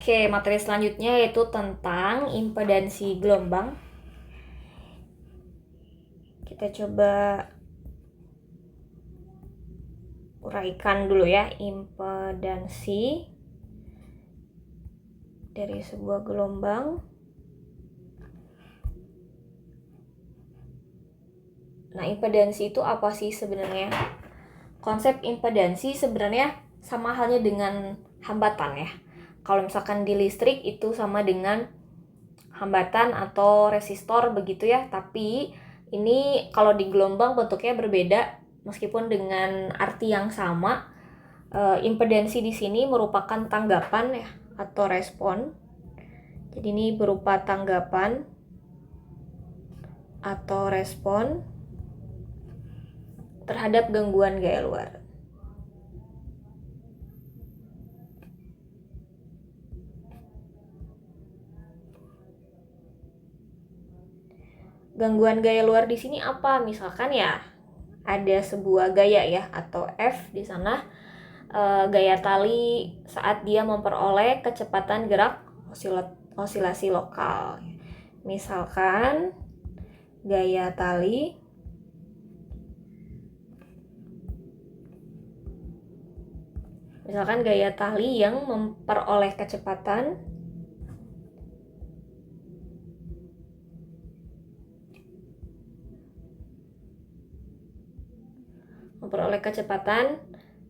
Oke, materi selanjutnya yaitu tentang impedansi gelombang. Kita coba uraikan dulu ya impedansi dari sebuah gelombang. Nah, impedansi itu apa sih sebenarnya? Konsep impedansi sebenarnya sama halnya dengan hambatan ya. Kalau misalkan di listrik itu sama dengan hambatan atau resistor begitu ya, tapi ini kalau di gelombang bentuknya berbeda meskipun dengan arti yang sama. Impedansi di sini merupakan tanggapan ya atau respon. Jadi ini berupa tanggapan atau respon terhadap gangguan gaya luar. Gangguan gaya luar di sini apa? Misalkan ya ada sebuah gaya ya atau F di sana, gaya tali saat dia memperoleh kecepatan gerak osilasi lokal. Misalkan gaya tali yang memperoleh kecepatan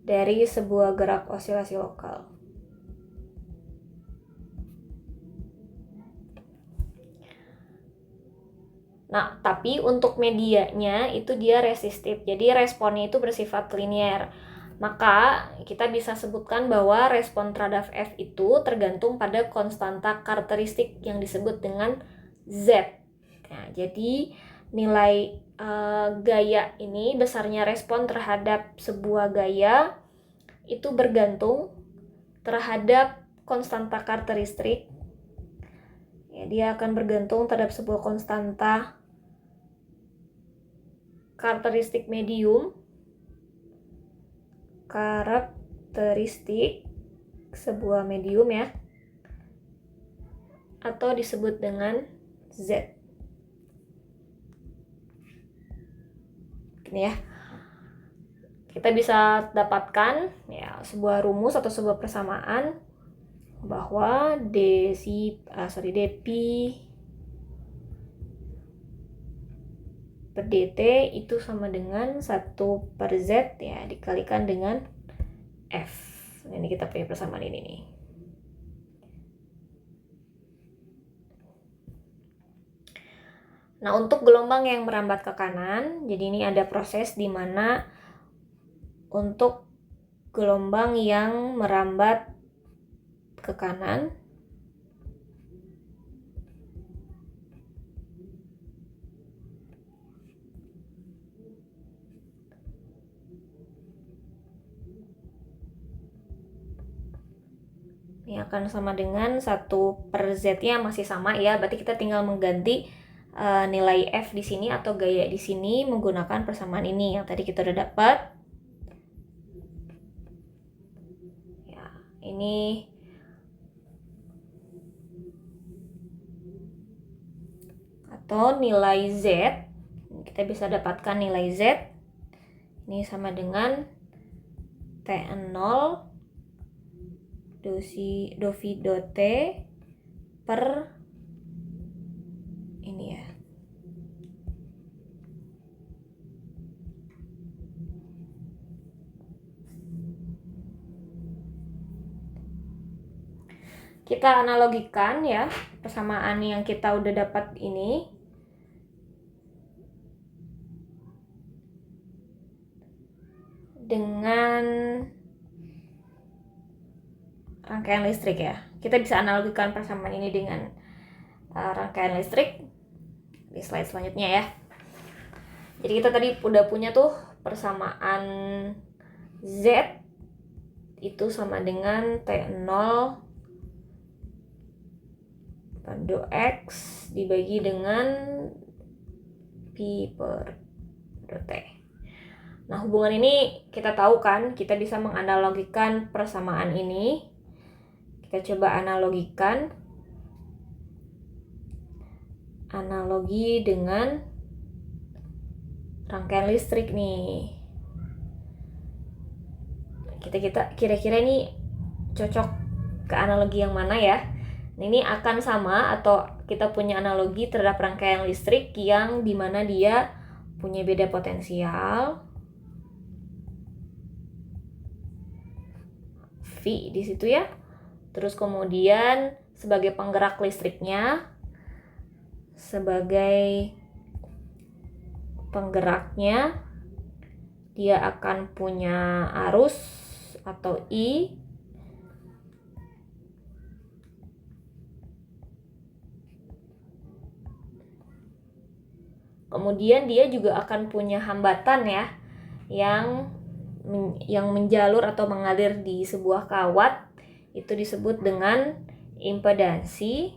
dari sebuah gerak osilasi lokal. Nah, tapi untuk medianya itu dia resistif. Jadi responnya itu bersifat linier. Maka kita bisa sebutkan bahwa respon terhadap F itu tergantung pada konstanta karakteristik yang disebut dengan Z. Nah, jadi nilai gaya ini, besarnya respon terhadap sebuah gaya itu bergantung terhadap konstanta karakteristik. Ya, dia akan bergantung terhadap sebuah konstanta karakteristik medium, karakteristik sebuah medium ya, atau disebut dengan Z. Ini ya, kita bisa dapatkan ya sebuah rumus atau sebuah persamaan bahwa dp per dt itu sama dengan 1/z ya dikalikan dengan F. Ini kita punya persamaan ini nih. Nah, untuk gelombang yang merambat ke kanan, jadi ini ada proses di mana untuk gelombang yang merambat ke kanan, ini akan sama dengan 1/z-nya masih sama ya, berarti kita tinggal mengganti nilai F di sini atau gaya di sini menggunakan persamaan ini yang tadi kita udah dapat. Ya, ini atau nilai Z, kita bisa dapatkan nilai Z ini sama dengan T0 dovi dot T per ini ya. Kita analogikan ya persamaan yang kita udah dapat ini dengan rangkaian listrik ya. Kita bisa analogikan persamaan ini dengan rangkaian listrik di slide selanjutnya ya. Jadi kita tadi udah punya tuh persamaan Z itu sama dengan T0 pada X dibagi dengan Pi per T. Nah, hubungan ini kita tahu kan, kita bisa menganalogikan persamaan ini. Kita coba analogikan. Analogi dengan rangkaian listrik nih. Kita kira-kira ini cocok ke analogi yang mana ya? Ini akan sama atau kita punya analogi terhadap rangkaian listrik yang dimana dia punya beda potensial V di situ ya. Terus kemudian sebagai penggerak listriknya, sebagai penggeraknya dia akan punya arus atau I. Kemudian dia juga akan punya hambatan ya, yang menjalur atau mengalir di sebuah kawat, itu disebut dengan impedansi,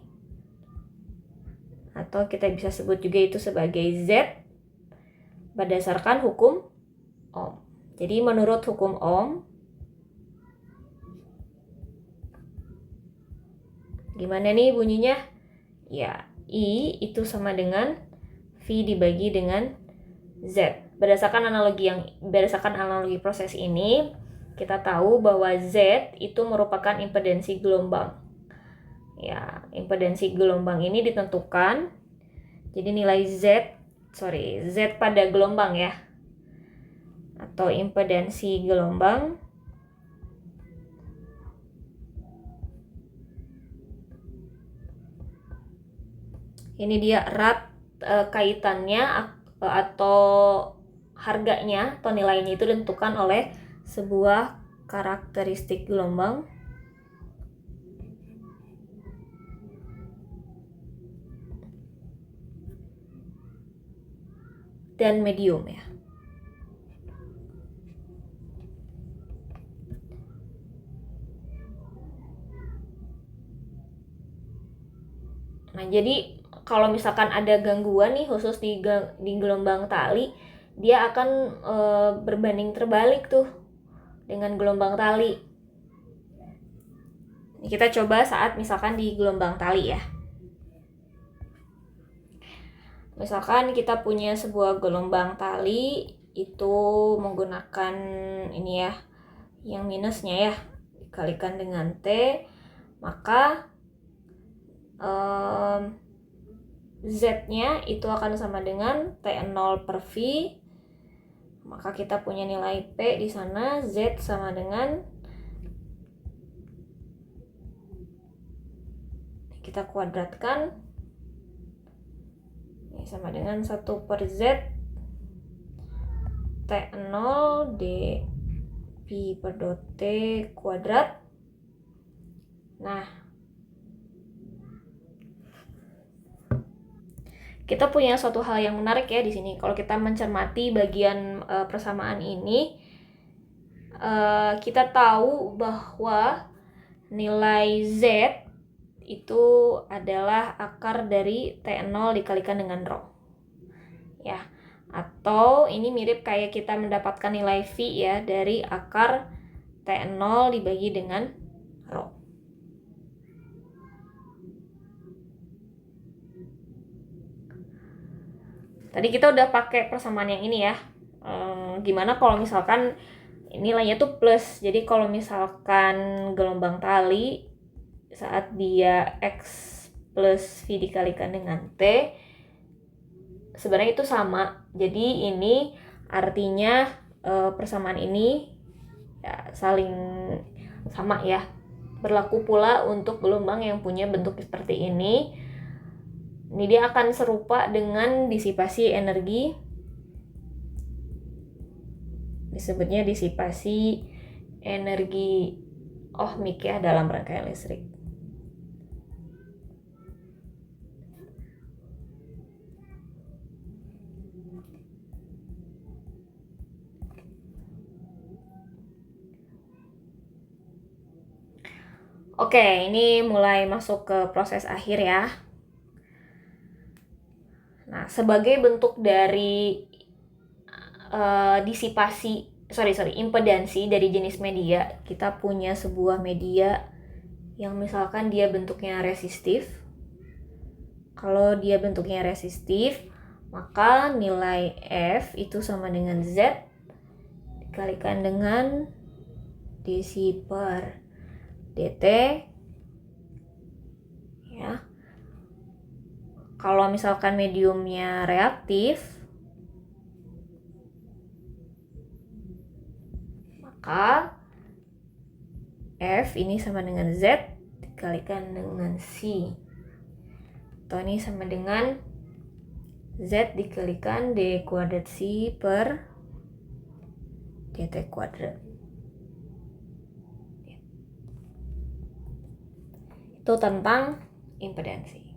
atau kita bisa sebut juga itu sebagai Z berdasarkan hukum Ohm. Jadi menurut hukum Ohm, gimana nih bunyinya? Ya, I itu sama dengan V dibagi dengan Z. Berdasarkan analogi proses ini, kita tahu bahwa Z itu merupakan impedansi gelombang. Ya, impedansi gelombang ini ditentukan. Jadi nilai Z pada gelombang ya, atau impedansi gelombang ini dia erat kaitannya atau harganya atau nilainya itu ditentukan oleh sebuah karakteristik gelombang dan medium ya. Nah, jadi kalau misalkan ada gangguan nih khusus di gelombang tali, dia akan berbanding terbalik tuh dengan gelombang tali. Kita coba saat misalkan di gelombang tali ya. Misalkan kita punya sebuah gelombang tali, itu menggunakan ini ya, yang minusnya ya, dikalikan dengan T, maka Z-nya itu akan sama dengan T0 per V. Maka kita punya nilai P di sana, Z sama dengan, kita kuadratkan, ini sama dengan 1 per Z T0 D Pi per dot T kuadrat. Nah, kita punya suatu hal yang menarik ya di sini. Kalau kita mencermati bagian persamaan ini, kita tahu bahwa nilai Z itu adalah akar dari T0 dikalikan dengan rho. Ya, atau ini mirip kayak kita mendapatkan nilai V ya dari akar T0 dibagi dengan rho. Tadi kita udah pakai persamaan yang ini ya. Gimana kalau misalkan nilainya tuh plus. Jadi kalau misalkan gelombang tali saat dia X plus V dikalikan dengan T, sebenarnya itu sama. Jadi ini artinya persamaan ini ya, saling sama ya. Berlaku pula untuk gelombang yang punya bentuk seperti ini. Ini dia akan serupa dengan disipasi energi. Disebutnya disipasi energi ohmik ya dalam rangkaian listrik. Oke, ini mulai masuk ke proses akhir ya. Nah, sebagai bentuk dari impedansi dari jenis media, kita punya sebuah media yang misalkan dia bentuknya resistif. Kalau dia bentuknya resistif, maka nilai F itu sama dengan Z dikalikan dengan dc per dt. Ya. Kalau misalkan mediumnya reaktif, maka F ini sama dengan Z dikalikan dengan C. Atau ini sama dengan Z dikalikan D kuadrat C per dt kuadrat. Itu tentang impedansi.